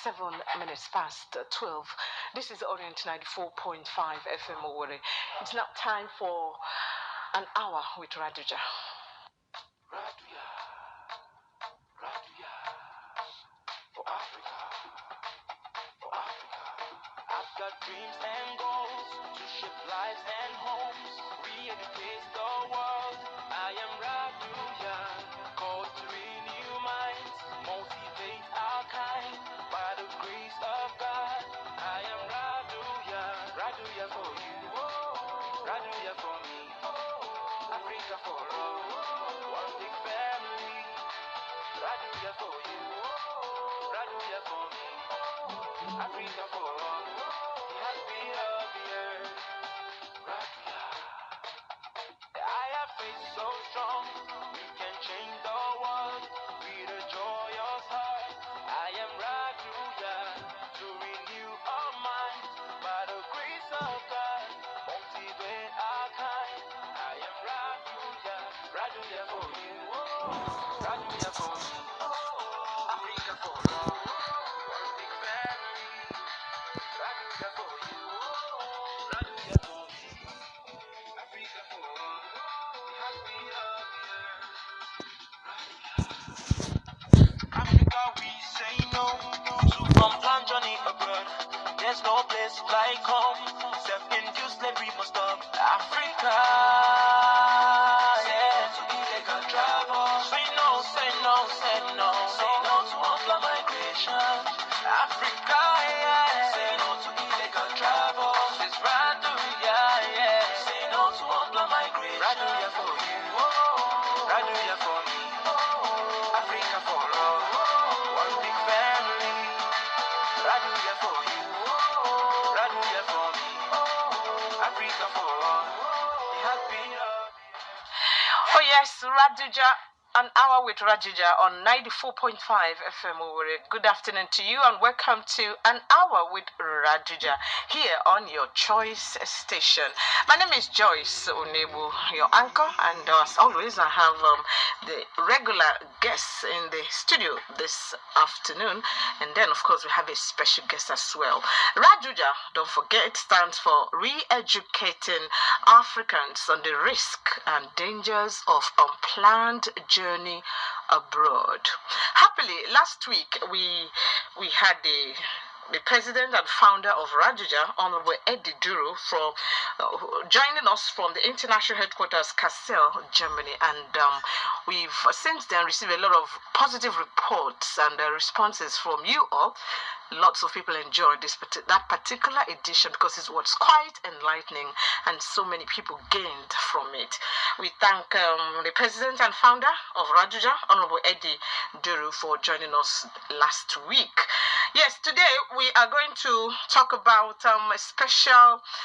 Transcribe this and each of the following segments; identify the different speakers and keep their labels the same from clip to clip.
Speaker 1: 7 minutes past 12. This is Orient 94.5 FM Owerri. It's now time for an hour with RARDUJA. RARDUJA, RARDUJA, for Africa, for Africa. I've got dreams and goals to shape lives and homes, re-educate the world. I am RARDUJA, called to renew minds, motivate our kind, by the grace of God. I am RARDUJA, RARDUJA for you, RARDUJA for me, Africa for all, one big family. RARDUJA for you, RARDUJA for me, Africa for all, the heartbeat of the earth. RARDUJA. I have faith so strong, we can change the world with a joyous heart. I am RARDUJA, to renew our minds by the grace of God, motivate our kind. I am RARDUJA, RARDUJA for you, RARDUJA for me, Africa for all, one big family. RARDUJA for you, RARDUJA for me, Africa for all, the heartbeat of the earth. Africa, we say no to unplanned journey abroad. There's no place like home. Self-induced slavery must stop. Africa, yeah, to illegal travel. Say no, say no, say no. Say no to unplanned migration. Africa, yeah, say no to illegal travel. It's RARDUJA, yeah. Say no to unplanned migration. RARDUJA for you, RARDUJA for me, Africa for all, one big family. RARDUJA for you, RARDUJA for me, Africa for all, the heartbeat of the earth. Oh yes, RARDUJA, an hour with RARDUJA on 94.5 FM Owerri. Good afternoon to you and welcome to an hour with RARDUJA here on your choice station. My name is Joyce Onebu, your anchor, and as always I have the regular guests in the studio this afternoon, and then of course we have a special guest as well. RARDUJA, don't forget, stands for Re-Educating Africans on the Risk and Dangers of Unplanned Journey Abroad. Happily, last week we had the president and founder of RARDUJA, Honorable Eddie Duru, from joining us from the international headquarters, Kassel, Germany, and we've since then received a lot of positive reports and responses from you all. Lots of people enjoyed that particular edition because it was quite enlightening and so many people gained from it. We thank the president and founder of RARDUJA, Honorable Eddie Duru, for joining us last week. Yes, today we are going to talk about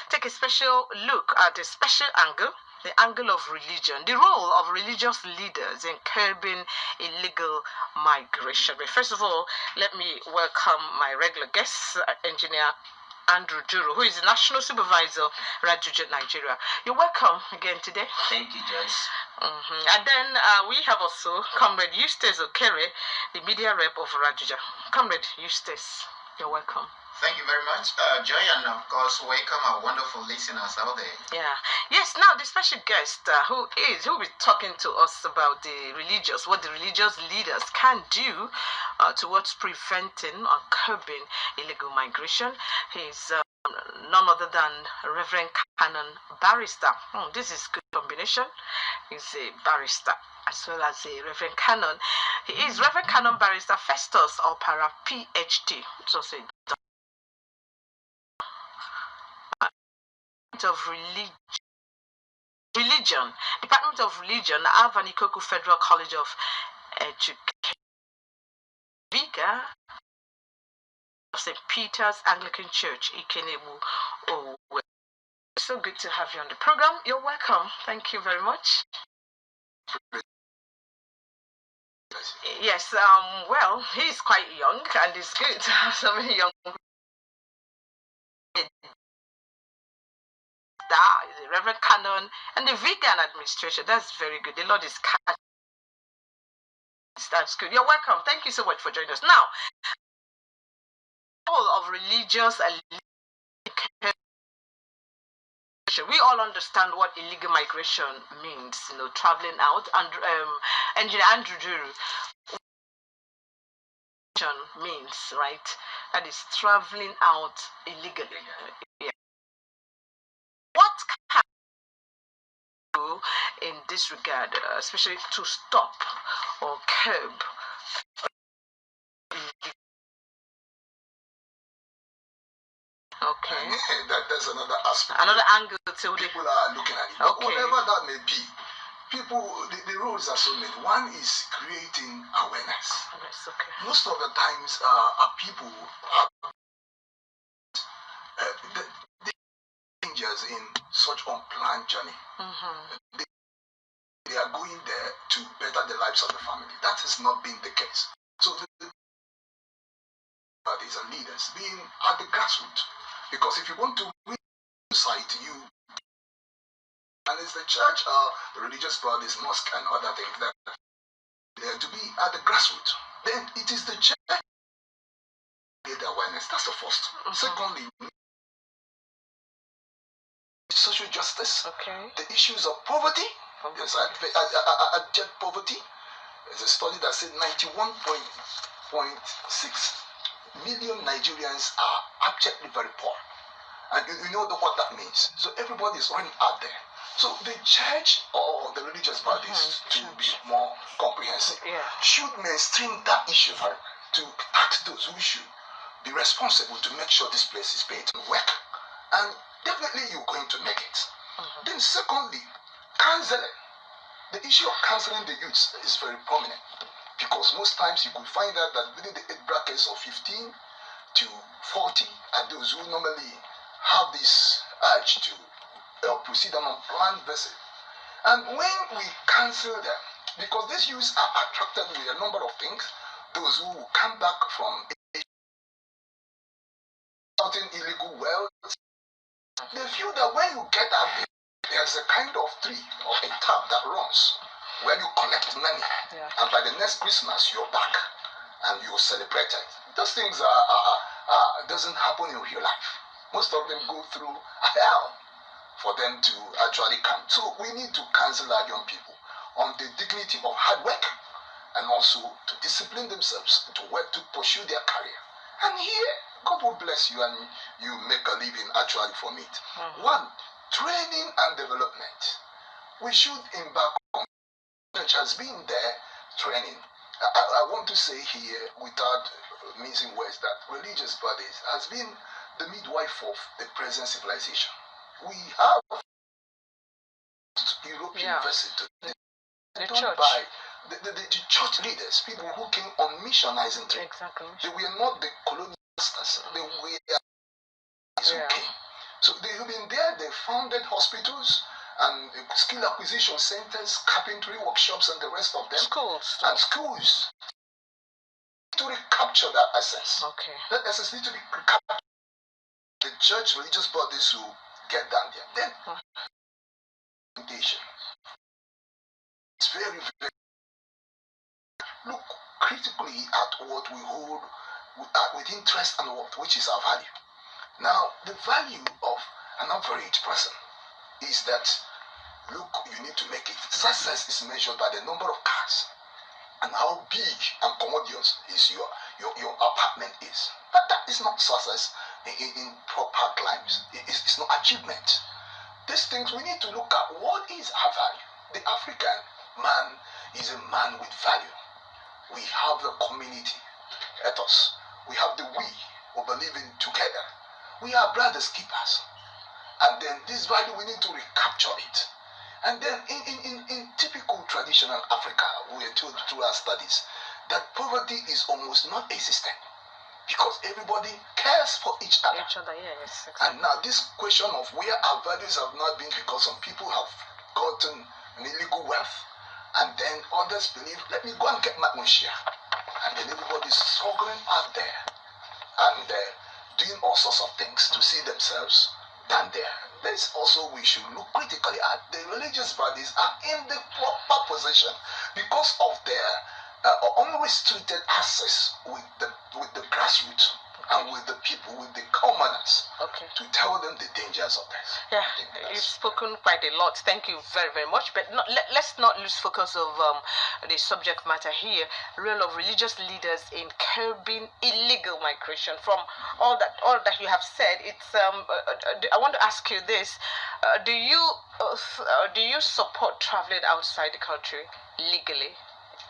Speaker 1: take a special look at a special angle, the angle of religion, the role of religious leaders in curbing illegal migration. But first of all, let me welcome my regular guest, Engineer Andrew Juru, who is the National Supervisor, RARDUJA Nigeria. You're welcome again today.
Speaker 2: Thank you, Joyce.
Speaker 1: And then we have also Comrade Eustace Okere, the media rep of RARDUJA. Comrade Eustace, you're welcome.
Speaker 2: Thank you very much, Joy, and of course, welcome our wonderful listeners out there.
Speaker 1: Yeah. Yes. Now, the special guest who will be talking to us about what the religious leaders can do towards preventing or curbing illegal migration. He's none other than Reverend Canon Barrister. This is good combination. He's a barrister as well as a Reverend Canon. He is Reverend Canon Barrister Festus Opara, PhD. It's also a of religion, Department of Religion, Avanikoku Federal College of Education, Vicar of St. Peter's Anglican Church, Ikenebu. So good to have you on the program. You're welcome. Thank you very much. Yes, well, he's quite young, and it's good to have so many young people. The Reverend Canon and the vegan administration. That's very good. The Lord is kind. That's good. You're welcome. Thank you so much for joining us. Now,
Speaker 3: of religious and we all understand what illegal migration means, traveling out. And Engineer Andrew means, right? That is traveling out illegally. Yeah. What can we do in this regard, especially to stop or curb? Okay.
Speaker 4: There's another aspect.
Speaker 3: Another angle to
Speaker 4: people are looking at it. But
Speaker 3: okay.
Speaker 4: Whatever that may be, people, the roles are so many. One is creating awareness.
Speaker 3: Okay.
Speaker 4: Most of the times, people are the dangers in such unplanned journey. They are going there to better the lives of the family. That has not been the case. So the bodies and leaders being at the grassroots. Because if you want to win society, and it's the church, the religious bodies, mosque, and other things that they are to be at the grassroots. Then it is the church the awareness. That's the first. Secondly, social justice.
Speaker 3: Okay.
Speaker 4: The issues of poverty. Yes, abject poverty. There's a study that said 91.6 million Nigerians are abjectly very poor. And you know what that means. So everybody is running out there. So the church or the religious bodies, to be more comprehensive, should mainstream that issue to tax those who should be responsible to make sure this place is paid to work. And definitely you're going to make it. Then secondly, counseling. The issue of counseling the youths is very prominent. Because most times you could find out that within the age brackets of 15 to 40 are those who normally have this urge to proceed on a planned visit. And when we cancel them, because these youths are attracted with a number of things, those who come back from certain illegal wealth, they feel that when you get out there, there's a kind of tree or a tap that runs where you collect money, and by the next Christmas you're back and you're celebrated. Those things doesn't happen in real life. Most of them go through hell for them to actually come. So we need to counsel our young people on the dignity of hard work and also to discipline themselves to work to pursue their career. And here, God will bless you and you make a living actually from it. One, training and development. We should embark on. Church has been there training. I want to say here, without mincing words, that religious bodies has been the midwife of the present civilization. We have European university done by the church leaders, people who came on missionizing trip. They were not the colonial masters. They were okay. So they have been there. They founded hospitals and skill acquisition centers, carpentry workshops, and the rest of them. Schools to recapture that essence. That essence needs to be recaptured. The church religious bodies who get down there. Then it's very, very look critically at what we hold with interest and what which is our value. Now, the value of an average person is that, look, you need to make it. Success is measured by the number of cars and how big and commodious is your apartment is. But that is not success in proper climes. It's not achievement. These things we need to look at. What is our value? The African man is a man with value. We have the community ethos. We have the we who believe in together. We are brothers keepers. And then this value, we need to recapture it. And then in typical traditional Africa, we are told through our studies that poverty is almost not existent because everybody cares for each other.
Speaker 3: Yes, exactly.
Speaker 4: And now this question of where our values have not been because some people have gotten an illegal wealth and then others believe, let me go and get my own share. And then everybody's struggling out there and doing all sorts of things to see themselves down there. This also we should look critically at. The religious bodies are in the proper position because of their unrestricted access with the grassroots. and with the people, with the commoners,
Speaker 3: Okay.
Speaker 4: to tell them the dangers of this.
Speaker 3: Yeah, you've spoken quite a lot. Thank you very, very much. But let's not lose focus of the subject matter here. Role of religious leaders in curbing illegal migration. From all that you have said, it's I want to ask you this: do you support traveling outside the country legally?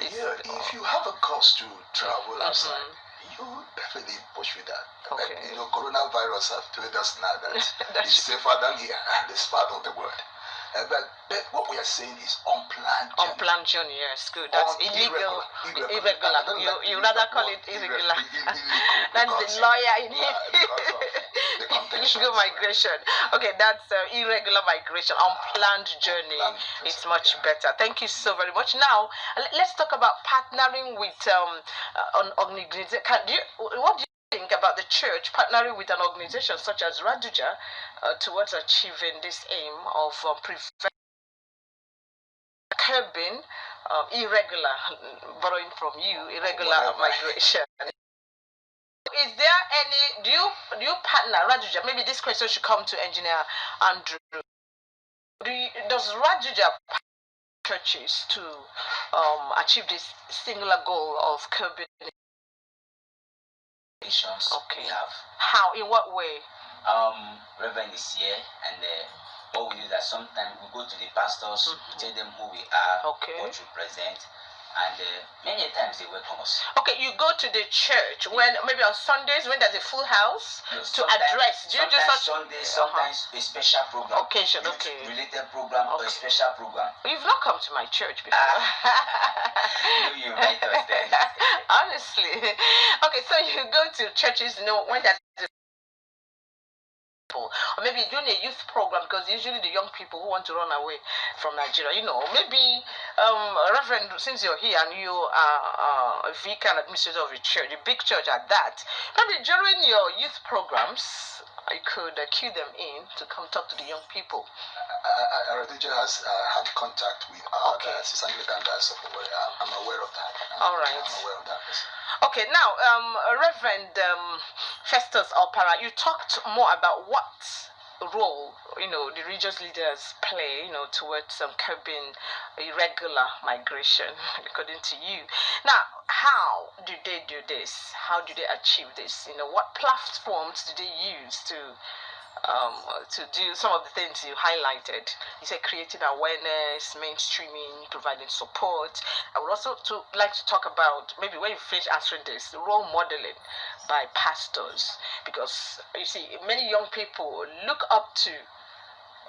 Speaker 4: Yeah, if you have a cause to travel outside, you definitely pursue that.
Speaker 3: Okay.
Speaker 4: But, coronavirus have told us now that it's safer than here and this part of the world. But what we are saying is unplanned journey.
Speaker 3: Unplanned journey, yes, good. That's illegal, irregular. You rather call it irregular. That's the lawyer in it. Illegal migration. Okay, that's irregular migration, unplanned journey. It's much better. Thank you so very much. Now, let's talk about partnering with an organization. What do you think about the church partnering with an organization such as RARDUJA towards achieving this aim of curbing irregular, borrowing from you, irregular migration? Is there any, do you partner RARDUJA? Maybe this question should come to Engineer Andrew. Does RARDUJA churches to achieve this singular goal of curbing?
Speaker 5: Okay. We have.
Speaker 3: How? In what way?
Speaker 5: Reverend is here, and what we do is that sometimes we go to the pastors, we tell them who we are, what we present, and many times they welcome us.
Speaker 3: Okay, you go to the church when maybe on Sundays when there's a full house to address. Do you do such
Speaker 5: Sundays, sometimes a special program,
Speaker 3: occasion,
Speaker 5: related program or a special program.
Speaker 3: You've not come to my church before.
Speaker 5: You invite us then.
Speaker 3: Honestly, okay. So you go to churches, when there's or maybe doing a youth program, because usually the young people who want to run away from Nigeria, maybe Reverend, since you're here and you are a vicar and administrator of a church, a big church at that, maybe during your youth programs you could cue them in to come talk to the young people.
Speaker 4: RARDUJA has had contact with our Sis Anglican Diocese. I'm aware of that.
Speaker 3: All right.
Speaker 4: I'm aware of that.
Speaker 3: Okay, now, Reverend Festus Opara, you talked more about what role, the religious leaders play, towards curbing irregular migration, according to you. Now, how do they do this? How do they achieve this? What platforms do they use to do some of the things you highlighted? You said creating awareness, mainstreaming, providing support. I would also like to talk about, maybe when you finish answering this, role modeling by pastors, because you see many young people look up to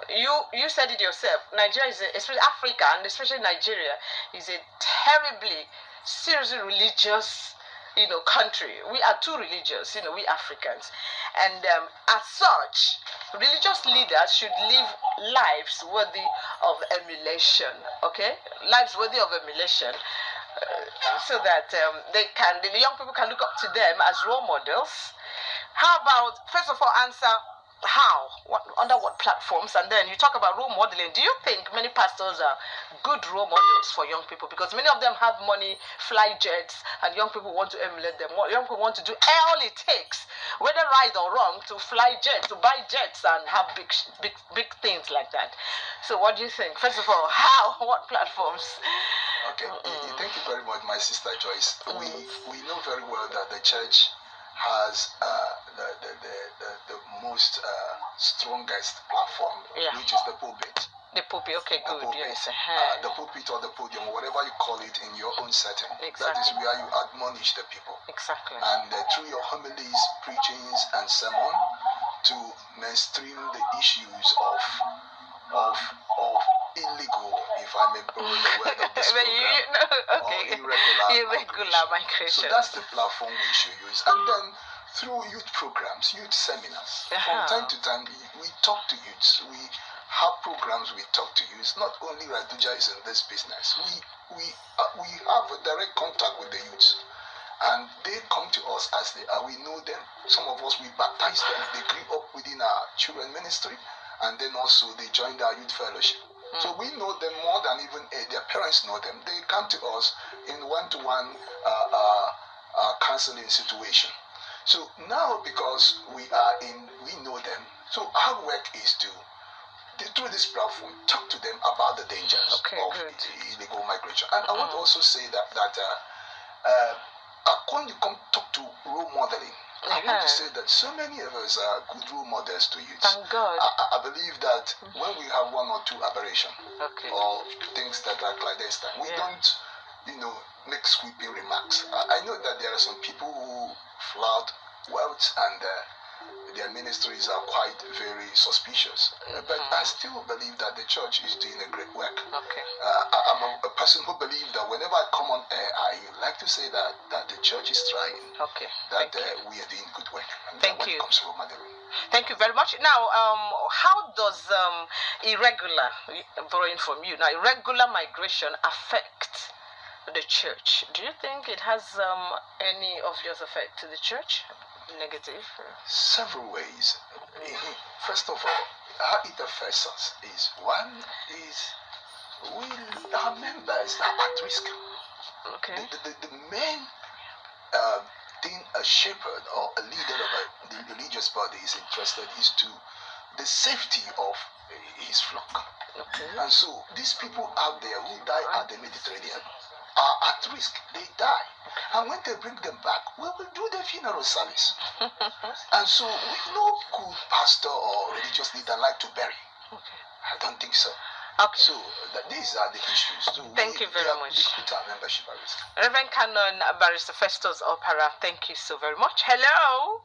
Speaker 3: you said it yourself. Nigeria is, especially Africa and especially Nigeria, is a terribly seriously religious country. We are too religious, we Africans, and as such, religious leaders should live lives worthy of emulation. Okay, lives worthy of emulation, so that the young people can look up to them as role models. How about, first of all, answer how, under what platforms, and then you talk about role modeling. Do you think many pastors are good role models for young people? Because many of them have money, fly jets, and young people want to emulate them. Young people want to do all it takes, whether right or wrong, to fly jets, to buy jets, and have big things like that. So what do you think? First of all, how, what platforms?
Speaker 4: Okay, thank you very much, my sister Joyce. We know very well that the church has the most strongest platform, which is the pulpit.
Speaker 3: The pulpit, okay, good, yes.
Speaker 4: The pulpit or the podium, whatever you call it in your own setting.
Speaker 3: Exactly.
Speaker 4: That is where you admonish the people.
Speaker 3: Exactly.
Speaker 4: And through your homilies, preachings, and sermon, to mainstream the issues of illegal, if I may borrow the word of this program, or irregular migration. So that's the platform we should use. And then through youth programs, youth seminars, from time to time we talk to youths. We have programs we talk to youths. Not only RARDUJA is in this business. We have a direct contact with the youths. And they come to us as they are. We know them. Some of us, we baptize them. They grew up within our children ministry. And then also they joined our youth fellowship. So we know them more than even their parents know them. They come to us in one-to-one counseling situation. So now, because we know them, so our work is to, through this platform, talk to them about the dangers of illegal migration. And I want to also say that when you come talk to role modeling, I want to say that so many of us are good role models to youth.
Speaker 3: Thank God.
Speaker 4: I believe that when we have one or two aberrations or things that are clandestine, we don't, make sweeping remarks. I know that there are some people who flout wealth and their ministries are quite very suspicious. But I still believe that the church is doing a great work. I'm a person who believes that whenever I come on air, I like to say that the church is trying. That we are doing good work. And
Speaker 3: Thank you.
Speaker 4: When it comes to Roma,
Speaker 3: thank you very much. Now, how does borrowing from you, now irregular migration affect the church? Do you think it has any obvious effect to the church? Negative?
Speaker 4: Several ways. First of all, how it affects us is, one is our members are at risk. The main thing a shepherd or a leader of the religious body is interested is to the safety of his flock. And so these people out there who die at the Mediterranean are at risk. They die. And when they bring them back, we will do the funeral service. And so no good pastor or religious leader like to bury. I don't think so. So these are the issues. So
Speaker 3: thank you very much.
Speaker 4: We put our membership at risk.
Speaker 3: Reverend Canon Barrister Festus Opara, thank you so very much. Hello.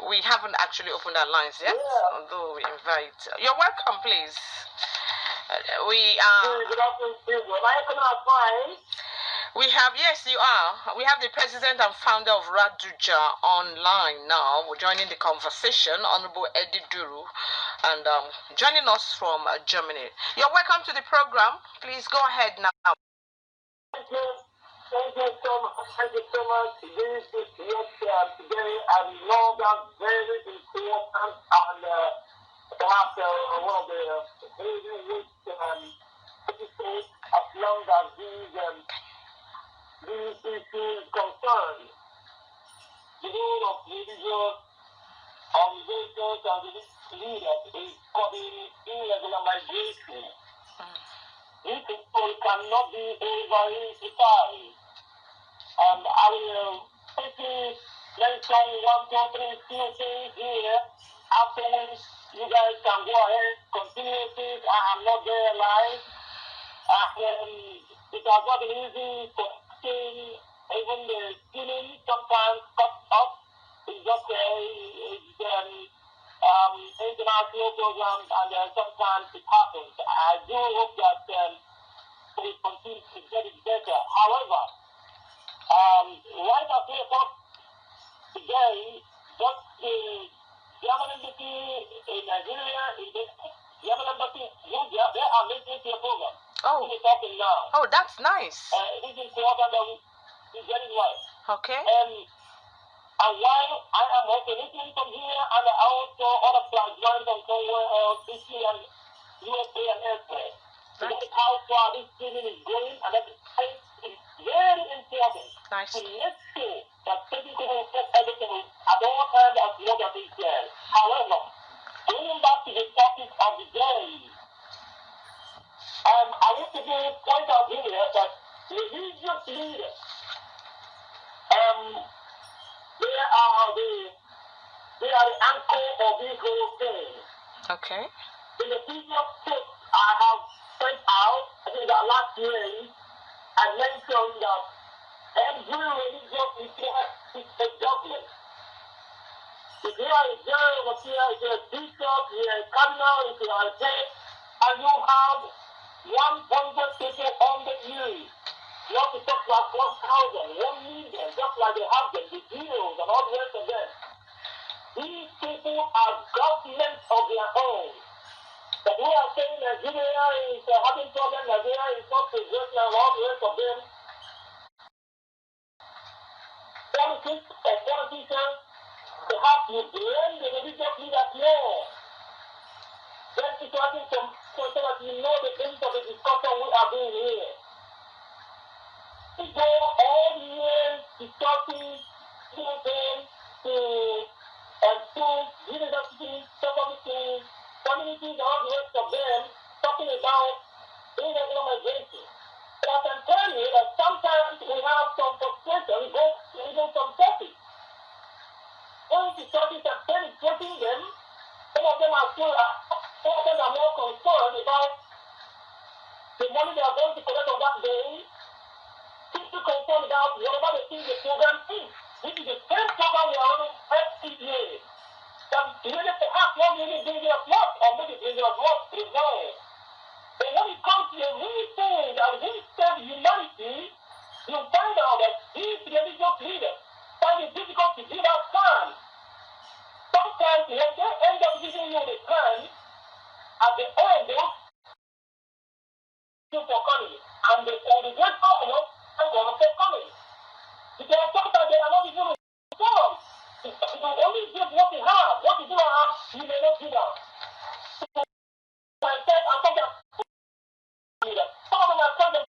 Speaker 3: We haven't actually opened our lines yet, although we invite. You're welcome, please. We are.
Speaker 6: Good afternoon. Am I coming out fine?
Speaker 3: We have, yes, you are. We have the president and founder of RARDUJA online now. We're joining the conversation, Honorable Eddie Duru, and joining us from Germany. You're welcome to the program. Please go ahead now.
Speaker 6: Thank you. Thank you so much. Thank you so much. This is today, and know that's very important, and perhaps one of the very rich episodes as long as these issues concerned. The role of religious organizations and religious leaders is cutting irregular migration. These people cannot be over-emphasized. I will quickly mention 1, 2, 3 few things here. Afterwards, you guys can go ahead, continue this. I am not there live. It has not been easy for even the stealing sometimes cuts up. It's just international programs, and sometimes it happens. I do hope that we continue to get it better. However, right at 3 o'clock today, just the German embassy in Nigeria, the German embassy in India, they are making a program. We're talking now.
Speaker 3: Oh, that's nice.
Speaker 6: This is important that we get it right. And while I am also listening from here, and also other plans from somewhere else, DC and USA and elsewhere. So that is how far this streaming is going, and that is very important to make sure that people will get everything at all times as much as they can. However, going back to the topic of the day, I want to point out here that religious leaders, they are the anchor of this whole thing. In the previous post I have sent out, I think that last year, I mentioned that every religious leader is a government. If you are a general, if you are a bishop, if you are a cardinal, if you are a saint, and you have 100 people under you, not to talk about 1,000, 1 million, just like they have the deals and all the rest of them. These people are governments of their own. But we are saying Nigeria is having problems, Nigeria is not progressing, and all the rest of them. Politicians, perhaps you blame the religious leaders more. Then it's starting so that you know the things of the discussion we are doing here. To go all the years discussing children, to schools, universities, secondary schools, communities, and all the rest of them talking about irregular migration. But I can tell you that sometimes we have some frustration go to even some churches. Going to churches and penetrating them, some of them are more concerned about the money they are going to collect on that day. People concerned about whatever they think the program is. This is the same program we are running every year. That really perhaps not really dangerous work, or maybe dangerous work is there. But when it comes to the real thing that really serves humanity, you find out that these religious leaders find it difficult to give out time. Sometimes when they end up giving you the time, at the end they will for coming, and the congregation will not for coming. Because sometimes they are not even informed. If you only give what you have, what you do not have, you may not give out. Myself, I'm talking about some of them are talking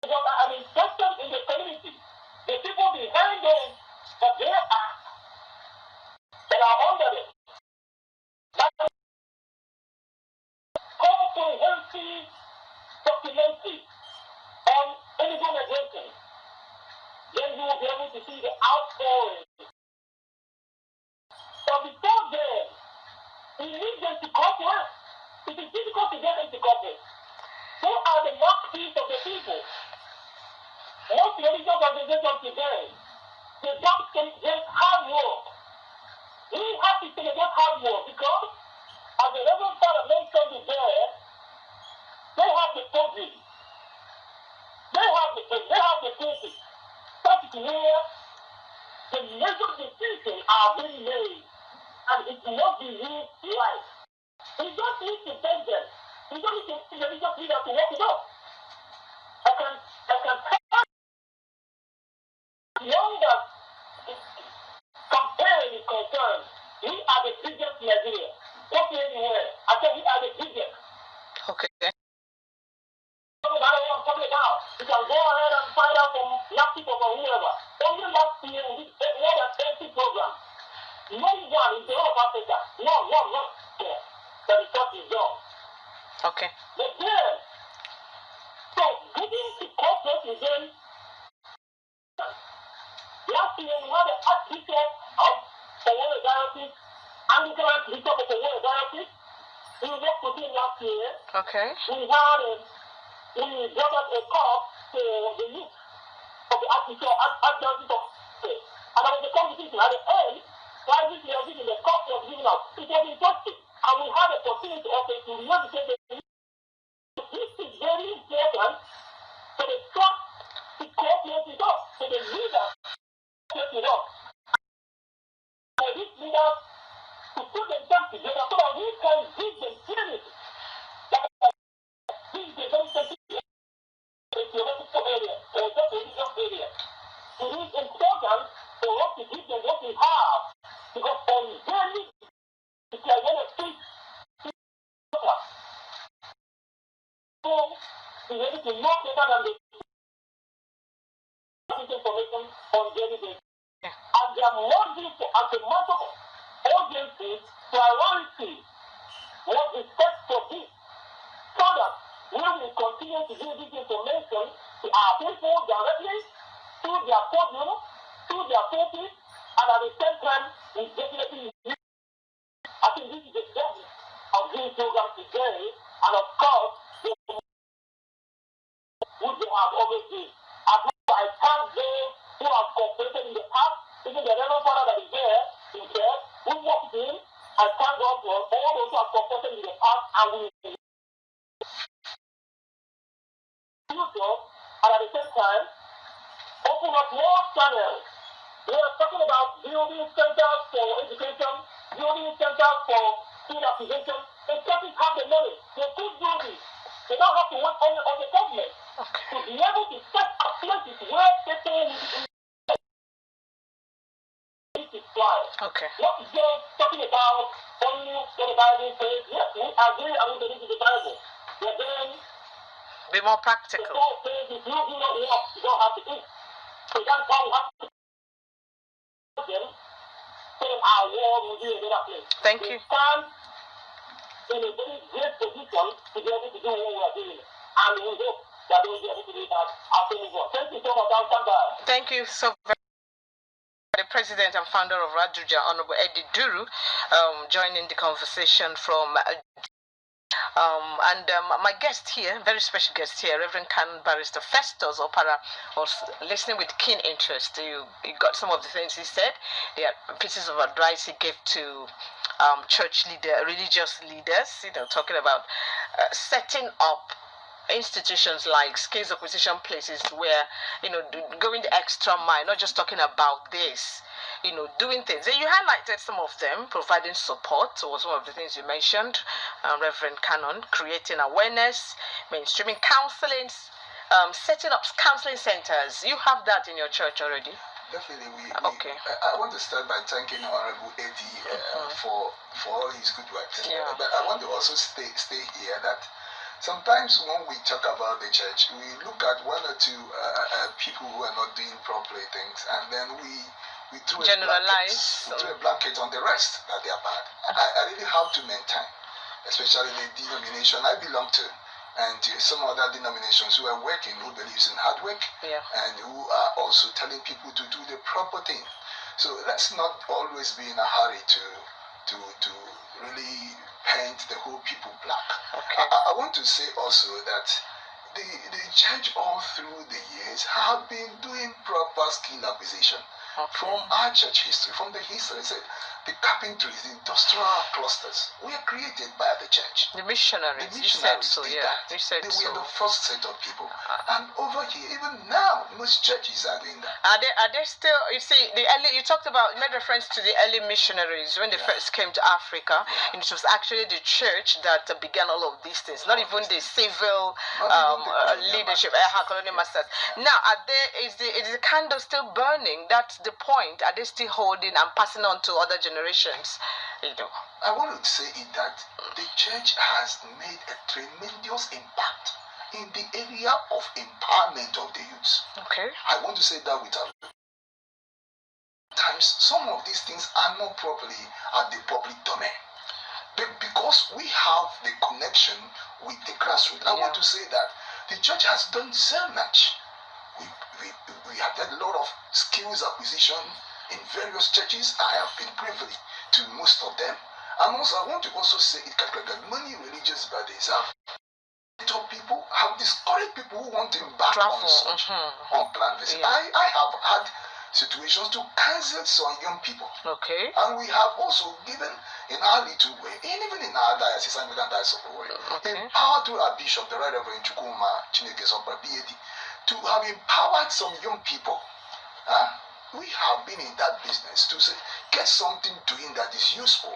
Speaker 6: because I am interested in the community. The people behind them, that they are under it. That comprehensive documentary on illegal migration. Then you will be able to see the outpouring. But before then, we need them to cooperate. It is difficult to get them to cooperate. Who are the mouthpiece of the people? Most religious organizations today, they don't celebrate hard work. We have to celebrate hard work because, as the Reverend Father mentioned today, they have the public. They have the people. That is where the major decisions are being made, and it must be used right. We don't need to beg them. We don't need to see the religious leader to work it out. I can tell young that campaign is concerned, we are the biggest in Nigeria. Not anywhere. I said we are the biggest.
Speaker 3: Okay.
Speaker 6: I'm talking about. You can go ahead and find out from young people from whoever. Only last year we did more than 30 programs. No one in the whole of Africa, not there, that the church is done.
Speaker 3: Okay.
Speaker 6: But then, so giving to corporate with them, last year we had the Archbishop of Owerri Diocese, Anglican Archbishop of Owerri Diocese. We worked with him last year.
Speaker 3: Okay.
Speaker 6: We brought up a cup to the youth of the Archbishop of Owerri. And there was a competition at the end. Prizes we are giving, the cup was given out. It was interesting. And we had the opportunity also to really take the this is very important for the church to cooperate with us, for the leaders to cooperate with us. For these leaders to put themselves together so that we can give them unity. This is a very sensitive theoretical area, or just a religious area. It is important for us to give them what we have, because on their needs, it's like when a fish so be able to know better than the information on daily basis. And their motive as a matter of urgency, priority, was respect for this, so that we will continue to give this information to our people directly, through their podium, through their pulpit, and at the same time, we definitely need. I think this is the journey of this program today, and of course, which they have always been. I thank those who have cooperated in the past, even the Reverend Father that is there, who worked with him. I thank God for all those who have cooperated in the past, and we future, and at the same time, open up more channels. We are talking about building centers for education, building centers for student acquisition. The churches have the money. They could do this. They don't have to work only on the government. To be able to set up places where people will
Speaker 3: okay.
Speaker 6: What is just talking about only what the Bible says? Yes, we agree and we believe in the Bible. But then,
Speaker 3: be more practical.
Speaker 6: The Bible says if you do not work, you don't have to eat. So that's why we have to them saying our war will be in another place.
Speaker 3: Thank you.
Speaker 6: Stand in a very great position to be able to do what we are doing. And we hope that they will be able to do that after we go. Thank you so much.
Speaker 3: Thank you so very much. The president and founder of RARDUJA, Honorable Eddie Duru, joining the conversation from my guest here, very special guest here, Reverend Canon Barrister Festus Opara, was listening with keen interest. You got some of the things he said, the pieces of advice he gave to church religious leaders, talking about setting up institutions like skills acquisition places where, going the extra mile, not just talking about this, doing things. And you highlighted some of them, providing support was one of the things you mentioned, Reverend Canon, creating awareness, mainstreaming counseling, setting up counseling centers. You have that in your church already?
Speaker 4: Definitely. I want to start by thanking Honorable Eddie for all his good work.
Speaker 3: Yeah.
Speaker 4: But I want to also stay here that sometimes when we talk about the church, we look at one or two people who are not doing properly things, and then we throw a blanket on the rest that they are bad. I really have to maintain, especially the denomination I belong to, and some other denominations who are working, who believes in hard work, and who are also telling people to do the proper thing. So let's not always be in a hurry to really paint the whole people black.
Speaker 3: Okay.
Speaker 4: I want to say also that the church all through the years have been doing proper skill acquisition. From our church history, from the history, the carpentries, the industrial clusters were created by the church.
Speaker 3: The missionaries. You said so, yeah. You said
Speaker 4: they were the first set of people. And over here, even now, most churches are doing that.
Speaker 3: Are they still, you see, you talked about, you made reference to the early missionaries when they first came to Africa, and it was actually the church that began all of these things, not even the civil leadership, colonial masters. Now, is the candle still burning? That's the point. Are they still holding and passing on to other generations?
Speaker 4: I want to say that the church has made a tremendous impact in the area of empowerment of the youth.
Speaker 3: Okay.
Speaker 4: I want to say that without times some of these things are not properly at the public domain. But because we have the connection with the grassroots, I want to say that the church has done so much. We have done a lot of skills acquisition in various churches. I have been privileged to most of them. And also, I want to also say it that many religious bodies have people have discouraged people who want to embark on such unplanned visit. I have had situations to cancel some young people.
Speaker 3: Okay.
Speaker 4: And we have also given in our little way, and even in our diocese, Anglican Diocese of Owerri, empowered through our bishop, the Right Reverend Chukwuma Chineke Sopra PhD, to have empowered some young people. We have been in that business to say, get something doing that is useful.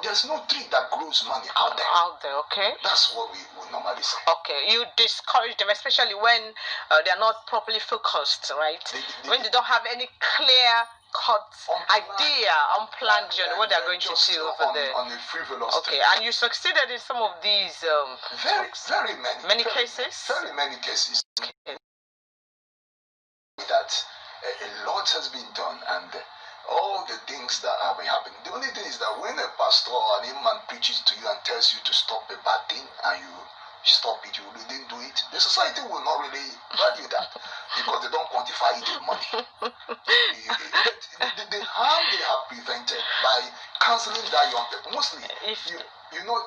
Speaker 4: There's no tree that grows money out there.
Speaker 3: Okay.
Speaker 4: That's what we would normally say.
Speaker 3: Okay, you discourage them, especially when they are not properly focused, right? When they don't have any clear-cut idea, unplanned journey, what they are going to do over there.
Speaker 4: On a frivolous
Speaker 3: Okay, and you succeeded in some of these
Speaker 4: very many
Speaker 3: cases?
Speaker 4: Very many cases.
Speaker 3: Okay.
Speaker 4: That a lot has been done, and all the things that have been happening. The only thing is that when a pastor or an imam preaches to you and tells you to stop a bad thing and you stop it, you didn't do it, the society will not really value that because they don't quantify it in money. the harm they have prevented by counseling that young people, mostly,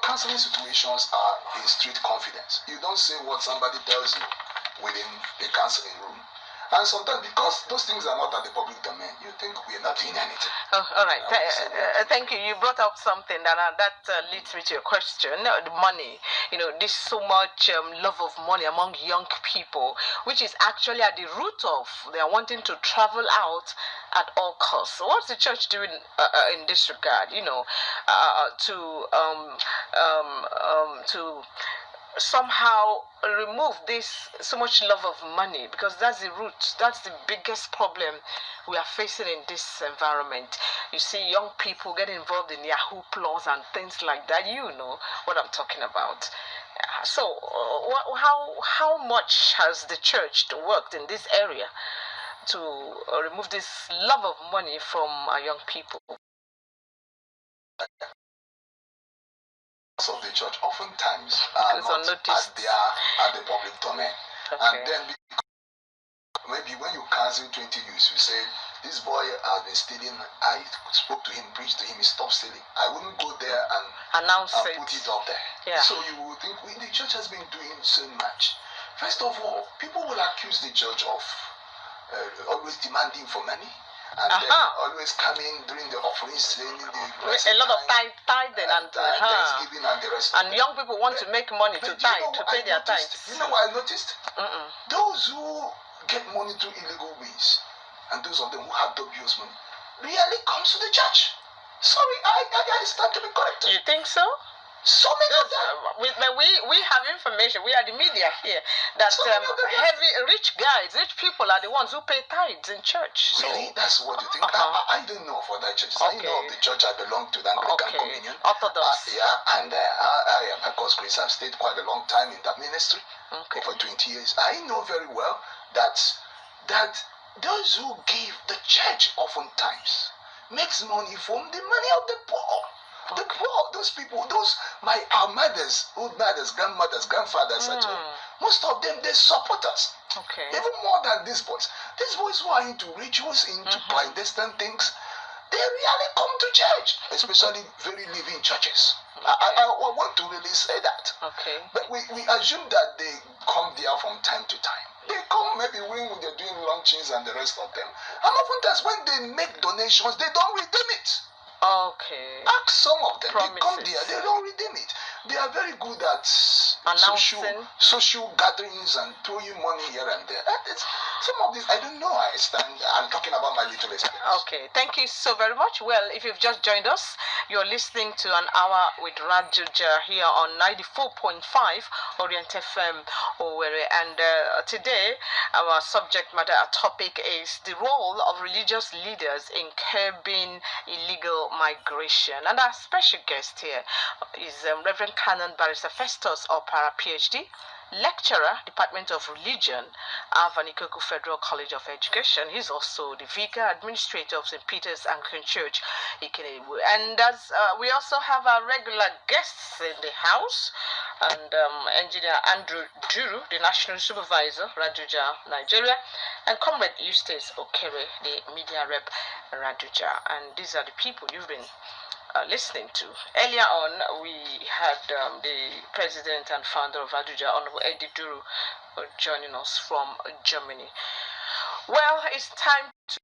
Speaker 4: counseling situations are in street confidence. You don't say what somebody tells you within the counseling room. And sometimes, because those things are not at the public domain, you think we are not doing anything.
Speaker 3: Oh, all right. Thank you. You brought up something that leads me to your question. The money. There's so much love of money among young people, which is actually at the root of they are wanting to travel out at all costs. So what's the church doing in this regard? To somehow remove this so much love of money, because that's the root, that's the biggest problem we are facing in this environment. You see young people get involved in Yahoo Plus and things like that. You know what I'm talking about. So how much has the church worked in this area to remove this love of money from our young people?
Speaker 4: Of the church oftentimes are not at the public domain. Okay. And then maybe when you cancel 20 youths, you say, this boy has been stealing, I spoke to him, preached to him, he stopped stealing. I wouldn't go there and put it up there. Yeah. So you would think the church has been doing so much. First of all, people will accuse the church of always demanding for money. And then always coming during the offerings, saying a lot
Speaker 3: of tithing and
Speaker 4: Thanksgiving and the rest.
Speaker 3: And young people want to make money to tithe, to pay their tithes.
Speaker 4: You know what I noticed? Those who get money through illegal ways, and those of them who have dubious money, rarely comes to the church. Sorry, I stand to be corrected.
Speaker 3: You think so?
Speaker 4: So many of them.
Speaker 3: We have information. We are the media here that rich guys, rich people are the ones who pay tithes in church.
Speaker 4: Really? So, that's what you think? I don't know for that church. Okay. I know of the church I belong to, the Anglican Communion.
Speaker 3: Orthodox.
Speaker 4: And I am, of course, Grace. I've stayed quite a long time in that ministry, over 20 years. I know very well that those who give the church oftentimes makes money from the money of the poor. The poor, those people, our mothers, old mothers, grandmothers, grandfathers at home, most of them, they support us.
Speaker 3: Okay.
Speaker 4: Even more than these boys. These boys who are into rituals, into clandestine things, they really come to church, especially very living churches. Okay. I want to really say that.
Speaker 3: Okay.
Speaker 4: But we assume that they come there from time to time. They come maybe when they're doing luncheons and the rest of them. And oftentimes when they make donations, they don't redeem it.
Speaker 3: Okay.
Speaker 4: Ask some of them. Promises. They come there, they don't redeem it. They are very good at social gatherings and throwing money here and there. Some of this, I don't know. I'm talking about my little experience.
Speaker 3: Okay, thank you so very much. Well, if you've just joined us, you're listening to an hour with RARDUJA here on 94.5 Orient FM Owerri. And today, our subject matter, our topic is the role of religious leaders in curbing illegal migration. And our special guest here is Reverend Canon Barrister Festus Opara, PhD, lecturer, Department of Religion, Avanikoku Federal College of Education. He's also the vicar administrator of St. Peter's Anglican Church, Ikenebu. And as we also have our regular guests in the house, and Engineer Andrew Duru, the National Supervisor, RARDUJA, Nigeria, and Comrade Eustace Okere, the Media Rep, RARDUJA. And these are the people you've been listening to. Earlier on, we had the president and founder of RARDUJA, Honorable Eddie Duru, joining us from Germany. Well, it's time to,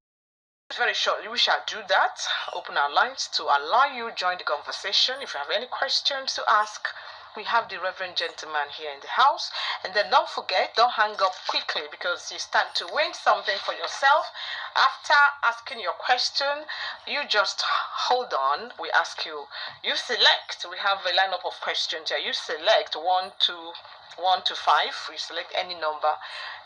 Speaker 3: very shortly, we shall do that. Open our lines to allow you join the conversation. If you have any questions to ask, we have the Reverend gentleman here in the house. And then don't forget, don't hang up quickly, because you stand to win something for yourself. After asking your question, you just hold on. We ask you, you select. We have a lineup of questions here. You select 1 to 5. You select any number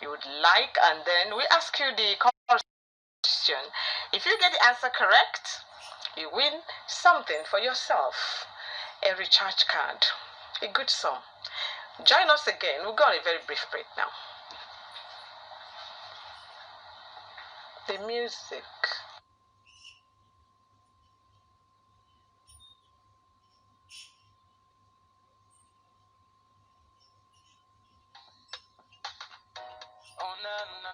Speaker 3: you would like, and then we ask you the question. If you get the answer correct, you win something for yourself. A recharge card. A good song. Join us again. We'll go on a very brief break now. The music.
Speaker 1: Oh, na, na.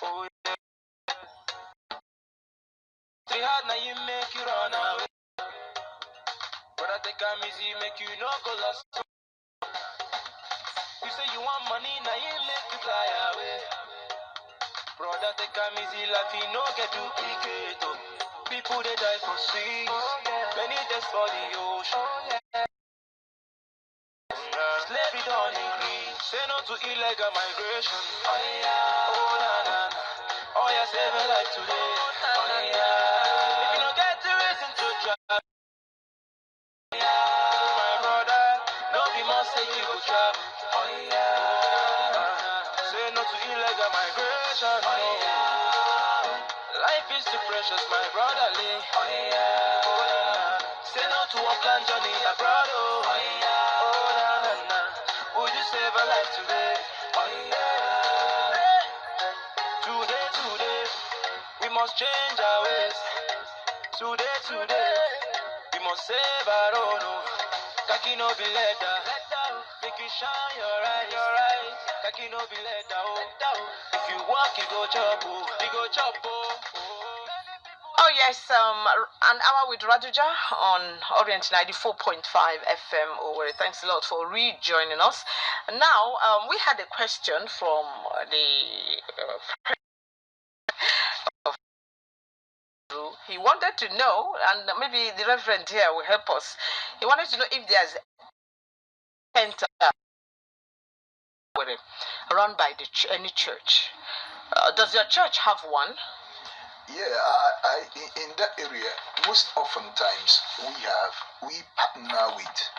Speaker 1: Oh, yeah. Three hard now you make you run away. But I take a easy, make you no go lost. You say you want money, now you make you fly away. Brother, take a easy, life you no get duplicate. People they die for streets, many deaths for the ocean. Slavery don't increase, say no to illegal migration. Oh yeah, oh na na na, oh yeah, save a life today. Oh yeah, if you don't get the reason to drive. My brother, no be mistake you go travel. Oh yeah, say no to illegal migration. Oh yeah, life is too precious, my brotherly. Oh yeah, oh yeah, say no to a plan journey abroad. Oh yeah, oh na na na, would you save a life today? Oh yeah, must change our ways. Today, we must save our own. Kaki no be letter, make you shine your eyes. Kaki no be letter, if you walk, you go chop,
Speaker 3: Oh yes, an hour with RARDUJA on Orient 94.5 FM. Thanks a lot for rejoining us. Now, we had a question from the he wanted to know, and maybe the Reverend here will help us. He wanted to know if there's a center run by any church. Does your church have one?
Speaker 4: Yeah, in that area, most oftentimes we partner with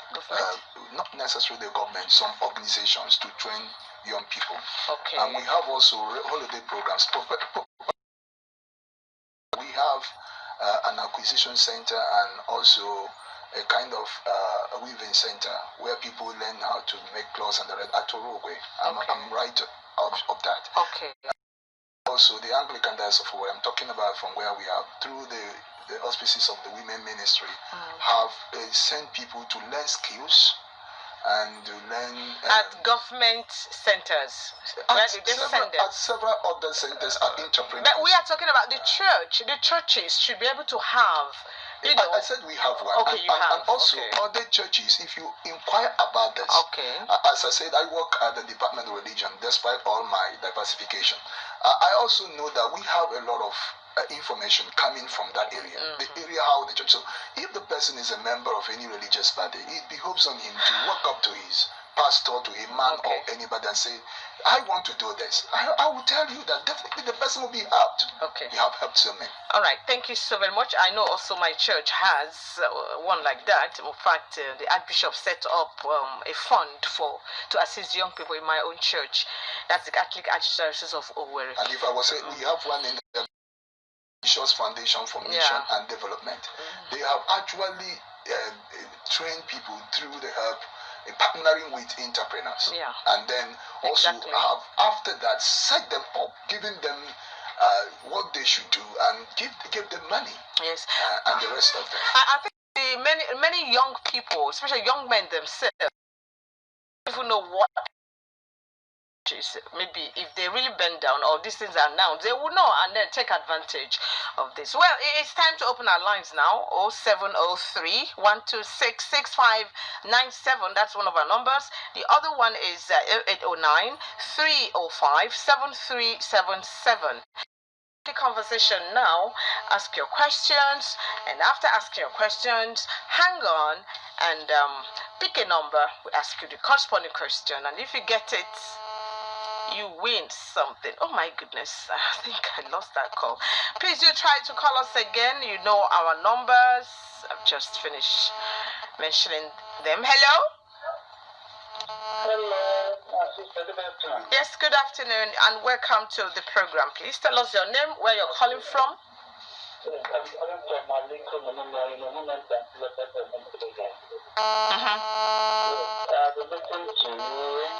Speaker 4: not necessarily the government, some organizations to train young people.
Speaker 3: Okay.
Speaker 4: And we have also holiday programs. We have an acquisition center and also a kind of a weaving center where people learn how to make clothes and the red at Torogwe. I'm right of that.
Speaker 3: Okay.
Speaker 4: Also, the Anglican Diocese of where I'm talking about, from where we are, through the auspices of the women ministry, have sent people to learn skills and to learn
Speaker 3: at government centers. Where did they send them?
Speaker 4: At several other centers are entrepreneurs.
Speaker 3: But we are talking about the church. The churches should be able to have. You know.
Speaker 4: I said we have one.
Speaker 3: Okay,
Speaker 4: and also other churches, if you inquire about this.
Speaker 3: Okay.
Speaker 4: As I said, I work at the Department of Religion, despite all my diversification. I also know that we have a lot of information coming from that area. The area how the church. So if the person is a member of any religious body, it behoves on him to walk up to his pastor, to a man or anybody and say, I want to do this. I will tell you that definitely the person will be helped. Okay. You have helped so many.
Speaker 3: All right. Thank you so very much. I know also my church has one like that. In fact, the Archbishop set up a fund to assist young people in my own church. That's the Catholic Archdiocese of Owerri.
Speaker 4: And if I was saying, we have one in the Bishop's Foundation for Mission and Development. They have actually trained people through the help partnering with entrepreneurs, and then also have after that set them up, giving them what they should do, and give them money. Yes, and the rest of them.
Speaker 3: I think many young people, especially young men themselves, don't even know what. Maybe if they really bend down or these things are announced, they will know and then take advantage of this. Well, it's time to open our lines now. 0703 126 6597. That's one of our numbers. The other one is 0809 305 7377. The conversation now. Ask your questions, and after asking your questions, hang on and pick a number. We ask you the corresponding question, and if you get it, you win something. Oh my goodness, I think I lost that call. Please do try to call us again. You know our numbers. I've just finished mentioning them. Hello?
Speaker 6: Hello, Sister. Good afternoon.
Speaker 3: Yes, good afternoon and welcome to the program. Please tell us your name, where you're calling from.
Speaker 6: Yes, I'm calling from Maliko,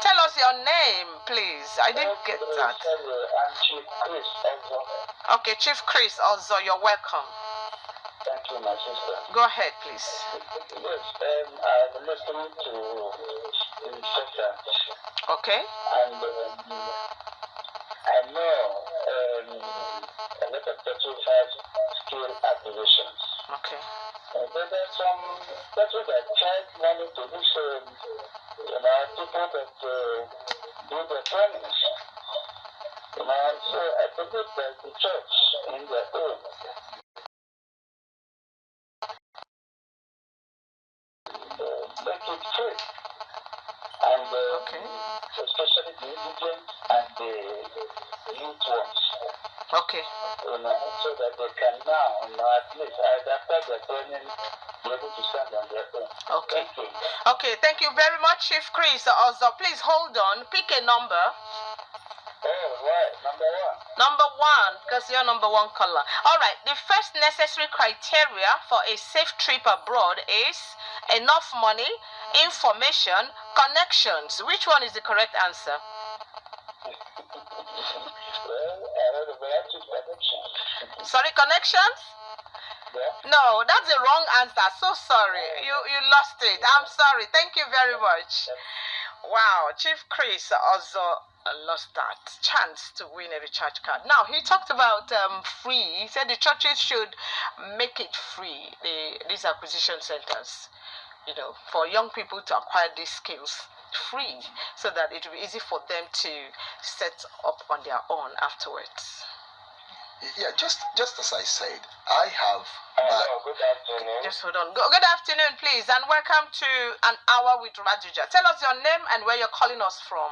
Speaker 3: Tell us your name, please. I didn't get that.
Speaker 6: I'm Chief Chris also.
Speaker 3: Okay, Chief Chris also, you're welcome.
Speaker 6: Thank you, my sister.
Speaker 3: Go ahead, please.
Speaker 6: Yes, I'm listening to the session.
Speaker 3: Okay.
Speaker 6: And I know a lot of churches have skill acquisitions. Okay. But there's some churches that charge money to do people that do their trainings. So I believe that the church in their own make it free. And especially the indigent and the youth ones.
Speaker 3: Okay.
Speaker 6: So that they can now, at least after their training, be able to stand on their own.
Speaker 3: Okay. Okay, thank you very much, Chief Chris. Also, please hold on. Pick a number.
Speaker 6: Oh, right. Number one.
Speaker 3: Number one, because you're number one caller. All right. The first necessary criteria for a safe trip abroad is enough money, information, connections. Which one is the correct answer?
Speaker 6: Well,
Speaker 3: Sorry, connections? No, that's the wrong answer. So sorry. You lost it. I'm sorry. Thank you very much. Wow, Chief Chris also lost that chance to win a recharge card. Now, he talked about free. He said the churches should make it free, these acquisition centers, for young people to acquire these skills free, so that it will be easy for them to set up on their own afterwards.
Speaker 4: Yeah, just as I said, I have.
Speaker 6: Hello, good afternoon.
Speaker 3: Just hold on. Good afternoon, please, and welcome to An Hour with RARDUJA. Tell us your name and where you're calling us from.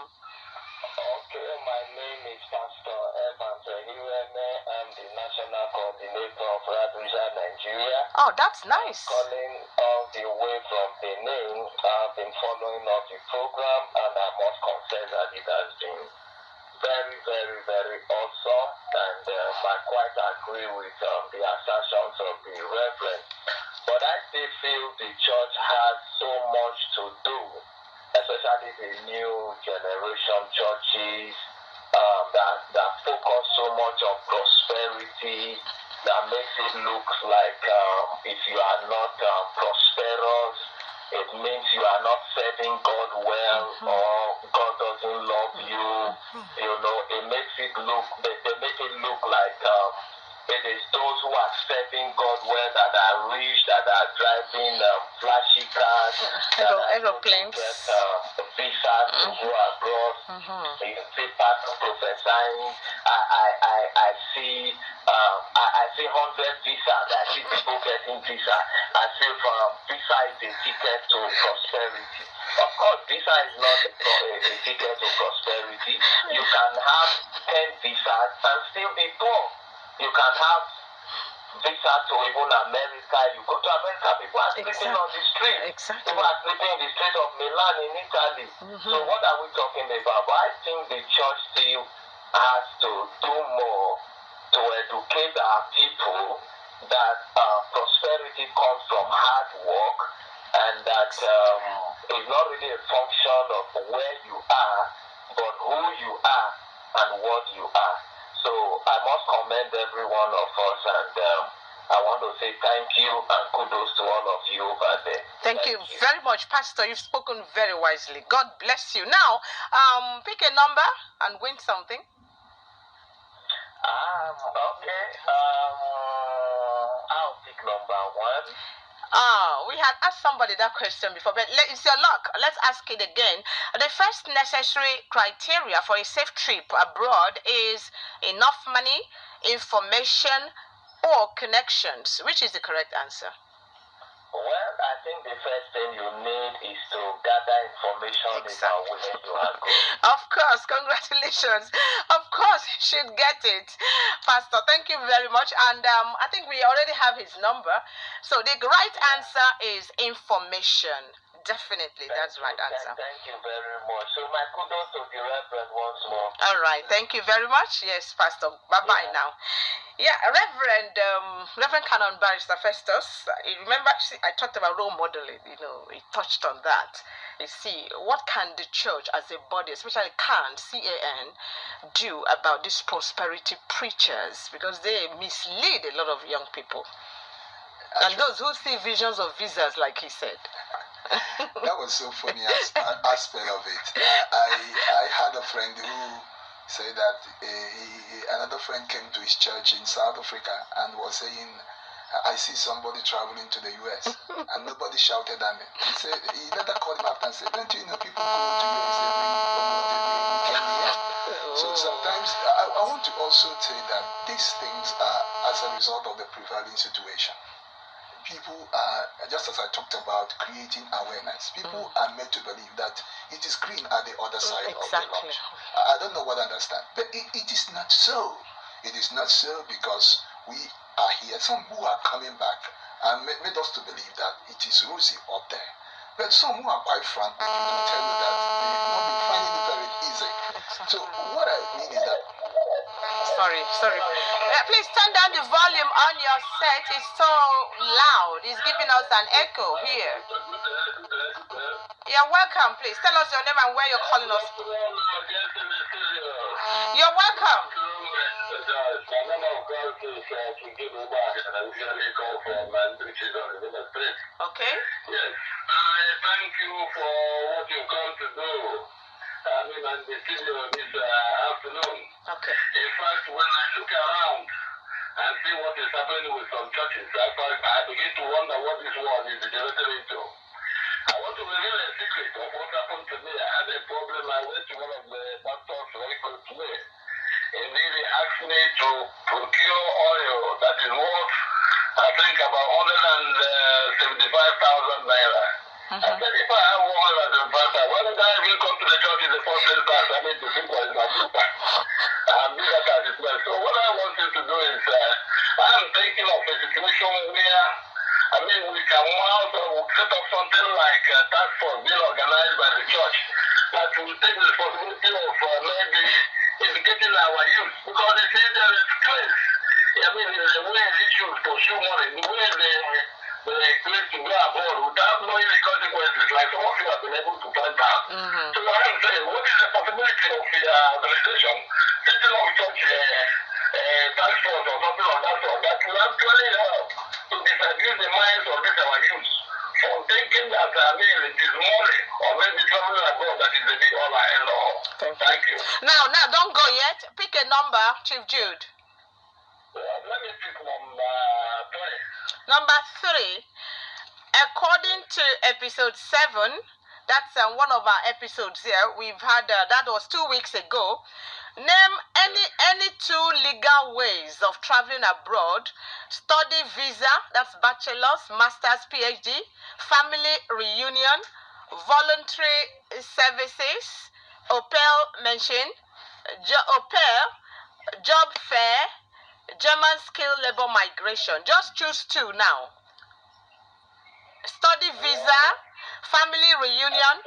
Speaker 6: Okay, my name is Pastor Evans Ehiweme. I'm the National Coordinator of RARDUJA Nigeria.
Speaker 3: Oh, that's nice.
Speaker 6: Calling all the way from Benin. I've been following up the program, and I must confess that it has been very, very, very awesome, and I quite agree with the assertions of the Reverend. But I still feel the church has so much to do, especially the new generation churches that focus so much on prosperity, that makes it look like if you are not prosperous, it means you are not serving God well, or God doesn't love you. It makes it look, they make it look like it is those who are serving God well that are rich, that are driving flashy cars,
Speaker 3: aeroplanes,
Speaker 6: visas to go abroad. You see Pastor prophesying. I see 100 visas. I see people getting visa. I feel from visa is a ticket to prosperity. Of course, visa is not a ticket to prosperity. You can have 10 visas and still be poor. You can have visa to even America. You go to America, people are sleeping on the street. People are sleeping in the street of Milan in Italy. So what are we talking about? But I think the church still has to do more to educate our people that prosperity comes from hard work, and that it's not really a function of where you are, but who you are and what you are. So I must commend every one of us, and I want to say thank you and kudos to all of you over there.
Speaker 3: Thank you very much, Pastor. You've spoken very wisely. God bless you. Now, pick a number and win something.
Speaker 6: Okay. I'll pick number 1.
Speaker 3: We had asked somebody that question before, but it's your luck. Let's ask it again. The first necessary criteria for a safe trip abroad is enough money, information, or connections. Which is the correct answer?
Speaker 6: Well, I think the first thing you need is to gather information about where you are going.
Speaker 3: Of course, congratulations. Of course, you should get it. Pastor, thank you very much. And I think we already have his number. So the right answer is information. Definitely, that's the right answer.
Speaker 6: Thank you very much. So my kudos to the Reverend once more.
Speaker 3: All right, thank you very much. Yes, Pastor. Bye-bye now. Yeah, Reverend Canon Barrister Festus, remember I talked about role modeling, he touched on that. You see, what can the church as a body, especially CAN, do about these prosperity preachers? Because they mislead a lot of young people. And those who see visions of visas, like he said.
Speaker 4: That was so funny aspect of it. I had a friend who said that another friend came to his church in South Africa and was saying, I see somebody traveling to the US, and nobody shouted at me. He said, he later called him after and said, don't you know people go to US every weekend here? So sometimes I want to also say that these things are as a result of the prevailing situation. People are, just as I talked about, creating awareness. People are made to believe that it is green at the other side of the lodge. I don't know what I understand, but it is not so. It is not so because we are here. Some who are coming back and made us to believe that it is rosy up there. But some who are quite frank with you will tell you that they've not been finding it very easy. So what I mean is that
Speaker 3: Sorry. Please turn down the volume on your set. It's so loud. It's giving us an echo here. You're welcome. Please tell us your name and where you're calling us. You're welcome. Okay.
Speaker 6: Yes. I thank you for what you've come to do. I mean, and the video this afternoon.
Speaker 3: Okay.
Speaker 6: In fact, when I look around and see what is happening with some churches, I begin to wonder what this world is degenerating into. I want to reveal a secret of what happened to me. I had a problem. I went to one of the pastors very close to me. Indeed, he asked me to procure oil that is worth, I think, about 175,000 naira. I said, if I have 175,000, why don't I even come to the church in the first instance? I need to think what is my business. And do that as it well. So what I want you to do is, I am thinking of a situation where, I mean, we can also set up something like a task force being organized by the church that will take the responsibility of maybe educating our youth. Because they say there is stress. I mean, the way they should pursue money, the way they place to go abroad without knowing the consequences, like some of you have been able to point out. So what I'm saying, what is the possibility of the organization setting up such a task force or something of that sort that will actually help to disabuse the minds of these our youth from thinking that, I mean, it is money or maybe traveling abroad that is the big all I know. Thank you.
Speaker 3: Now, don't go yet. Pick a number, Chief Jude.
Speaker 6: Let me pick number 3.
Speaker 3: Number 3, according to episode 7, that's one of our episodes here. We've had that was 2 weeks ago. Name any 2 legal ways of traveling abroad: study visa, that's bachelor's, master's, PhD, family reunion, voluntary services, au pair mentioned, au pair, job fair, German skill labor migration. Just choose 2 now. Study visa, family reunion,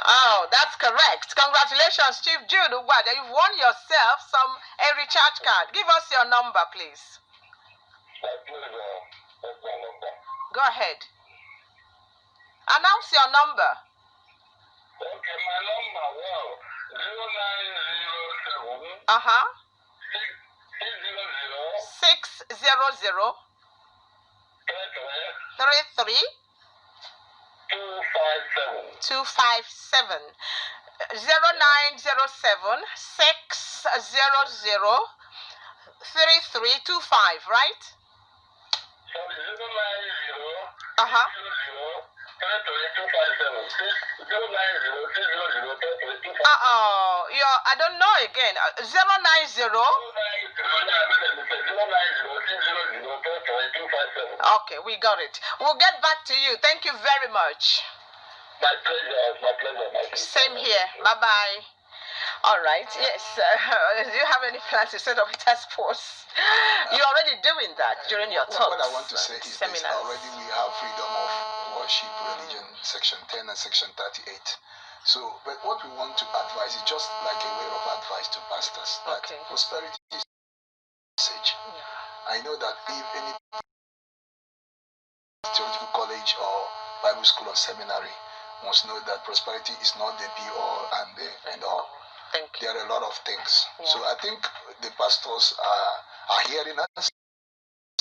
Speaker 3: Oh, that's correct. Congratulations, Chief Jude. You've won yourself a recharge card. Give us your number, please. Go ahead. Announce your number.
Speaker 6: Okay, my number, 0907
Speaker 3: 600 33 257 0907 600 3325, right?
Speaker 6: Sorry, 090
Speaker 3: I don't know again. 090. Okay, we got it. We'll get back to you. Thank you very much.
Speaker 6: My pleasure.
Speaker 3: Same here. Bye-bye. All right. Yes. Do you have any plans to set up a task force? You're already doing that during your talks.
Speaker 4: What I want to say is this. Already we have freedom of worship, religion, section 10 and section 38. So, but what we want to advise is just like a way of advice to pastors. That prosperity is a message. I know that if any theological college or Bible school or seminary must know that prosperity is not the be-all and the end-all. There are a lot of things. So I think the pastors are hearing us.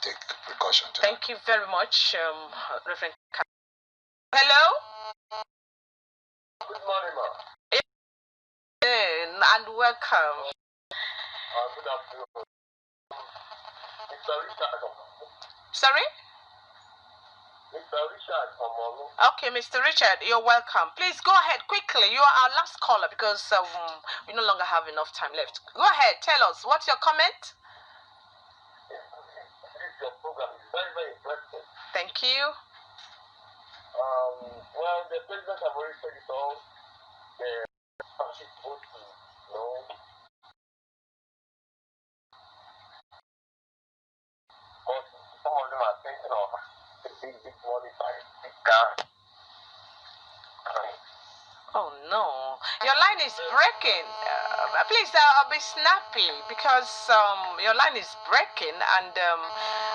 Speaker 4: Take precaution.
Speaker 3: Thank you very much, Reverend. Hello?
Speaker 6: Good morning, ma'am.
Speaker 3: And welcome.
Speaker 6: Good afternoon. Mr. Richard.
Speaker 3: Sorry?
Speaker 6: Mr. Richard from Monu.
Speaker 3: Okay, Mr. Richard, you're welcome. Please go ahead quickly. You are our last caller because we no longer have enough time left. Go ahead, tell us. What's your comment?
Speaker 6: Your program is very, very interesting.
Speaker 3: Thank you.
Speaker 6: Well, the president have already said it all. The party is supposed to know. But some of them are thinking of the big money by big car.
Speaker 3: Oh no, your line is breaking. Please, I'll be snappy because your line is breaking, and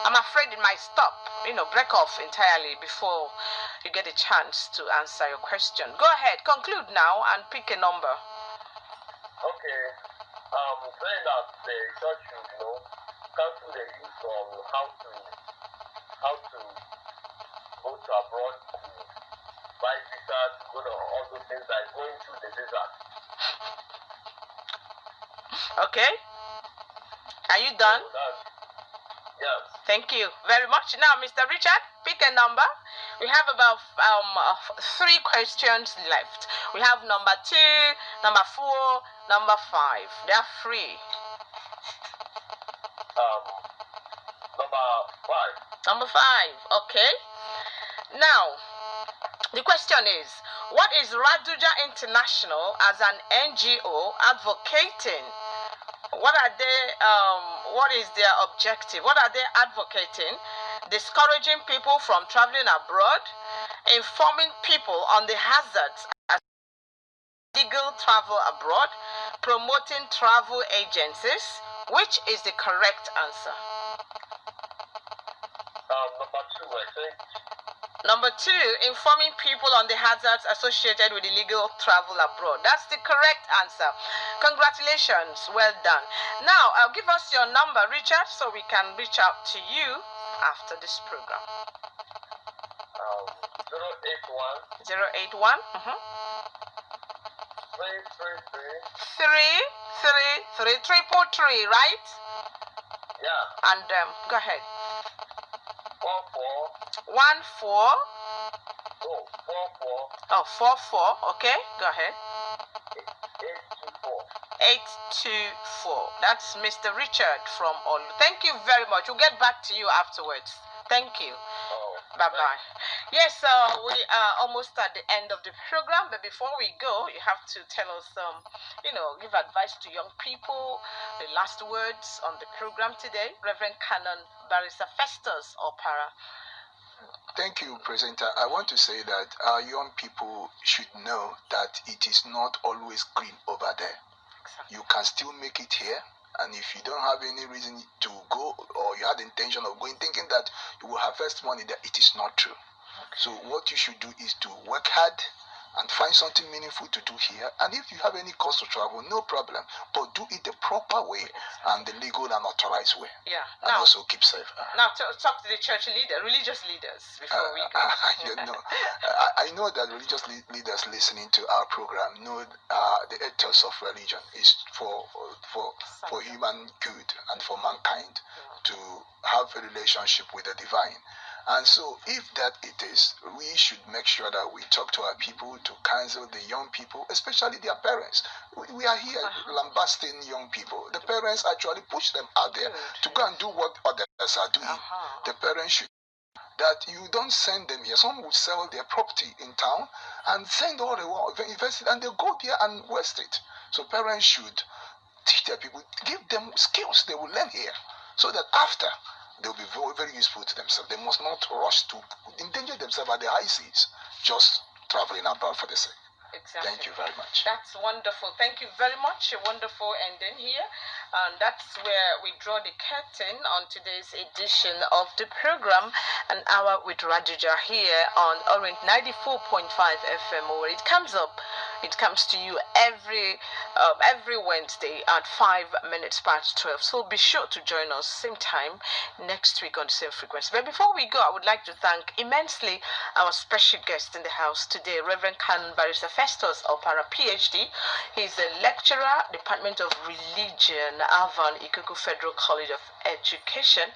Speaker 3: I'm afraid it might stop. Break off entirely before you get a chance to answer your question. Go ahead, conclude now, and pick a number.
Speaker 6: Okay. Saying that the church should, cancel the use on how to go to abroad to buy visas, go to all those things like going through the desert.
Speaker 3: Okay. Are you done?
Speaker 6: Yes.
Speaker 3: Thank you very much. Now, Mr. Richard, pick a number. We have about 3 questions left. We have number 2, number 4, number 5. There are 3.
Speaker 6: Number 5.
Speaker 3: Number 5. Okay. Now, the question is, what is RARDUJA International as an NGO advocating? What are they? What is their objective? What are they advocating? Discouraging people from traveling abroad, informing people on the hazards of legal travel abroad, promoting travel agencies. Which is the correct answer?
Speaker 6: Number 2, I think.
Speaker 3: Number 2, informing people on the hazards associated with illegal travel abroad. That's the correct answer. Congratulations. Well done. Now, give us your number, Richard, so we can reach out to you after this program.
Speaker 6: 081.
Speaker 3: 081.
Speaker 6: 333.
Speaker 3: 333, right?
Speaker 6: Yeah.
Speaker 3: And go ahead.
Speaker 6: 44.
Speaker 3: 14.
Speaker 6: Oh, 44.
Speaker 3: Oh, 44. Okay, go ahead.
Speaker 6: 824.
Speaker 3: 824. That's Mr. Richard from Olu. Thank you very much. We'll get back to you afterwards. Thank you. Bye-bye. Yes, we are almost at the end of the program, but before we go, you have to tell us, give advice to young people, the last words on the program today. Reverend Canon Barrister Festus Opara.
Speaker 4: Thank you, presenter. I want to say that our young people should know that it is not always green over there. Exactly. You can still make it here. And if you don't have any reason to go, or you had the intention of going thinking that you will harvest money there, it is not true. Okay. So what you should do is to work hard and find something meaningful to do here. And if you have any cause to travel, no problem. But do it the proper way and the legal and authorized way.
Speaker 3: Yeah.
Speaker 4: And
Speaker 3: now,
Speaker 4: also keep safe.
Speaker 3: Now talk to the church leader, religious leaders before we go.
Speaker 4: I know that religious leaders listening to our program know the ethos of religion is for human good and for mankind to have a relationship with the divine. And so if that it is, we should make sure that we talk to our people to counsel the young people, especially their parents. We are here lambasting young people. The parents actually push them out there to go and do what others are doing. The parents should that you don't send them here. Some will sell their property in town and send all the world, invest it, and they go there and waste it. So parents should teach their people, give them skills they will learn here, so that after they will be very, very useful to themselves. They must not rush to endanger themselves at the high seas, just traveling abroad for the sake.
Speaker 3: Exactly.
Speaker 4: Thank you very much.
Speaker 3: That's wonderful. Thank you very much. A wonderful ending here. And that's where we draw the curtain on today's edition of the program, An Hour with RARDUJA here on Orange 94.5 FM, where it comes to you every Wednesday at 12:05. So be sure to join us same time next week on the same frequency. But before we go, I would like to thank immensely our special guest in the house today, Reverend Canon Barrister Festus Opara, PhD. He's a lecturer, Department of Religion, Alvan Ikuku Federal College of Education,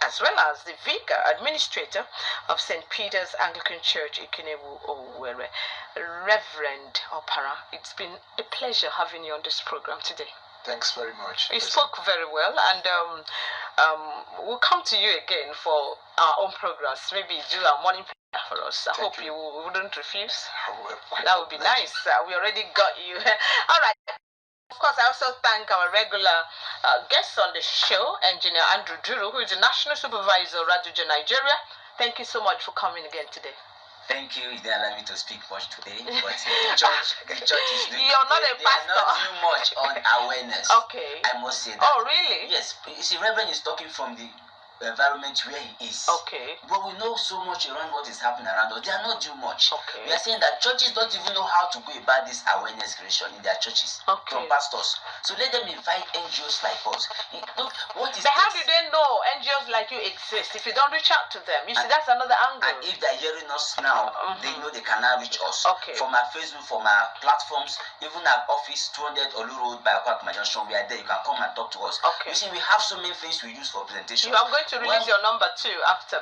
Speaker 3: as well as the Vicar Administrator of St. Peter's Anglican Church, Ikinewu, Owerri. Reverend Opara, it's been a pleasure having you on this program today.
Speaker 4: Thanks very much.
Speaker 3: You spoke very well, and we'll come to you again for our own programs. Maybe do our morning prayer for us. I hope you wouldn't refuse. That would be nice. We already got you. All right. Of course, I also thank our regular guests on the show, Engineer Andrew Duru, who is the National Supervisor of RARDUJA Nigeria. Thank you so much for coming again today.
Speaker 5: Thank you. You didn't allow me to speak much today, but the church is doing.
Speaker 3: You're not a
Speaker 5: they
Speaker 3: pastor.
Speaker 5: are not doing much on awareness.
Speaker 3: Okay.
Speaker 5: I must say that.
Speaker 3: Oh, really?
Speaker 5: Yes. You see, Reverend is talking from the environment where he is.
Speaker 3: Okay.
Speaker 5: But we know so much around what is happening around us. They are not doing much.
Speaker 3: Okay.
Speaker 5: We are saying that churches don't even know how to go about this awareness creation in their churches.
Speaker 3: Okay.
Speaker 5: From pastors. So let them invite NGOs like us. Look, what is
Speaker 3: but how
Speaker 5: this?
Speaker 3: do they know NGOs like you exist if you don't reach out to them? You see, that's another angle.
Speaker 5: And if they're hearing us now, they know they can now reach us.
Speaker 3: Okay.
Speaker 5: From our Facebook, from our platforms, even our office, 200 Olu Road by Akwakuma Junction, we are there. You can come and talk to us.
Speaker 3: Okay.
Speaker 5: You see, we have so many things we use for presentation.
Speaker 3: I'm going to release your number too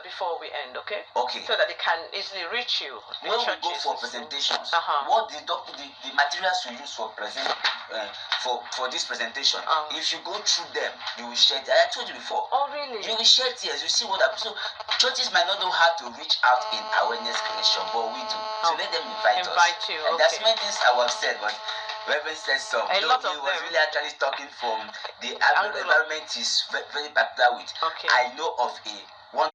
Speaker 3: before we end, okay?
Speaker 5: Okay.
Speaker 3: So that they can easily reach you.
Speaker 5: When we go for presentations, what the materials we use for for this presentation, if you go through them, you will share. I told you before.
Speaker 3: Oh, really? You
Speaker 5: will share tears. You see what happens. So churches might not know how to reach out in awareness creation, but we do. So let them invite us.
Speaker 3: You.
Speaker 5: And that's many things I would have said, but Reverend said some.
Speaker 3: A lot of
Speaker 5: he was really actually talking from the environment he's very particular with.
Speaker 3: Okay.
Speaker 5: I know of one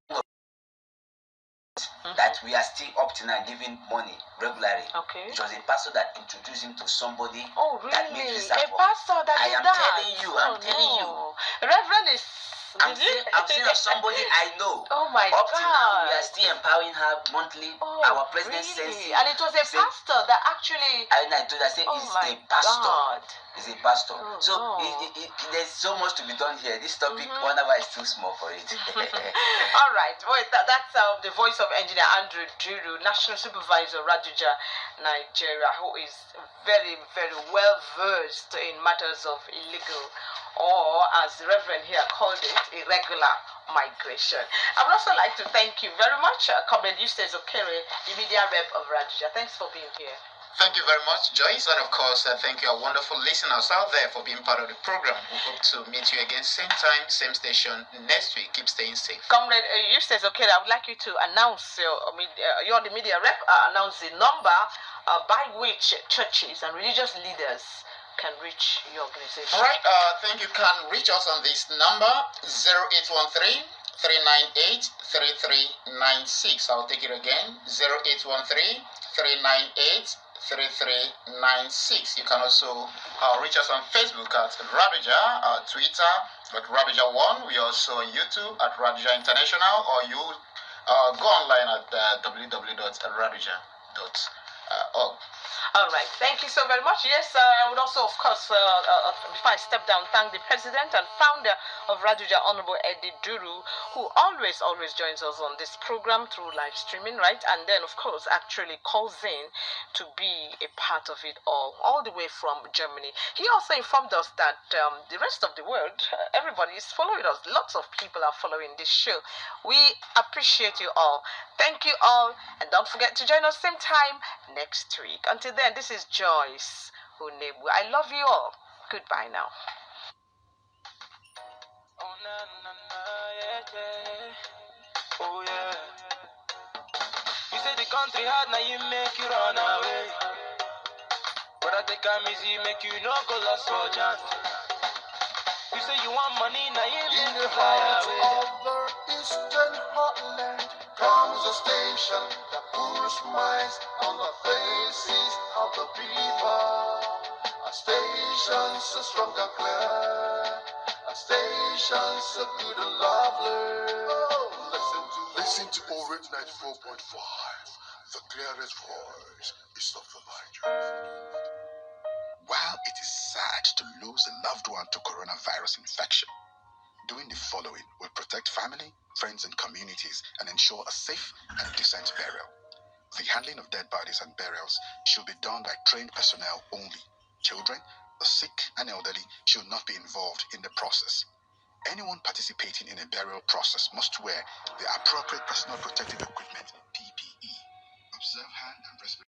Speaker 5: that we are still up to now giving money regularly.
Speaker 3: Okay.
Speaker 5: It was a pastor that introduced him to somebody.
Speaker 3: Oh, really?
Speaker 5: That made this
Speaker 3: a pastor that
Speaker 5: I am telling you. I'm telling you.
Speaker 3: Reverend is.
Speaker 5: I'm saying of somebody I know.
Speaker 3: Oh my
Speaker 5: God. Up to now, we are
Speaker 3: God.
Speaker 5: still empowering her monthly. Our president says it.
Speaker 3: And it was a pastor that actually.
Speaker 5: I told her, I said, it's a pastor.
Speaker 3: God.
Speaker 5: He's a pastor.
Speaker 3: Oh,
Speaker 5: so
Speaker 3: no.
Speaker 5: there's so much to be done here. This topic, one hour is too small for it.
Speaker 3: All right. Well, that's the voice of Engineer Andrew Duru, National Supervisor, RARDUJA, Nigeria, who is very, very well versed in matters of illegal, or as the Reverend here called it, irregular migration. I would also like to thank you very much, Comrade Eustace Okere, the media rep of RARDUJA. Thanks for being here.
Speaker 2: Thank you very much, Joyce, and of course, thank you, our wonderful listeners out there, for being part of the program. We hope to meet you again, same time, same station next week. Keep staying safe.
Speaker 3: Comrade Eustace Okere, I would like you to announce you're the media rep. Announce the number by which churches and religious leaders can reach your organization.
Speaker 2: All right, thank you. Can reach us on this number 0813 398 3396. I'll take it again, 0813 398 3396. You can also reach us on Facebook at RARDUJA, Twitter at RARDUJA1. We are also on YouTube at RARDUJA International, or you go online at www.raduja.org.
Speaker 3: All right, thank you so very much. Yes, I would also, of course, before I step down, thank the president and founder of RARDUJA, Honorable Eddie Duru, who always joins us on this program through live streaming, right? And then, of course, actually calls in to be a part of it all the way from Germany. He also informed us that the rest of the world, everybody is following us. Lots of people are following this show. We appreciate you all. Thank you all, and don't forget to join us same time next week. Until then, this is Joyce Unebu. I love you all. Goodbye now.
Speaker 1: Oh, na, na, na, yeah, yeah. Oh, yeah. You say the country hard, now you make you run away. But I take time easy, make you no go lost for chance. You say you want money, now you make you fly away.
Speaker 4: Of the eastern heartland comes a station that puts smiles on the faces of the people. A station so strong and clear, a station so good and lovely. Listen to Orange 94.5, the clearest voice is of the Niger. While it is sad to lose a loved one to coronavirus infection, doing the following will protect family, friends, and communities and ensure a safe and decent burial. The handling of dead bodies and burials should be done by trained personnel only. Children, the sick, and elderly should not be involved in the process. Anyone participating in a burial process must wear the appropriate personal protective equipment, PPE. Observe hand and respiratory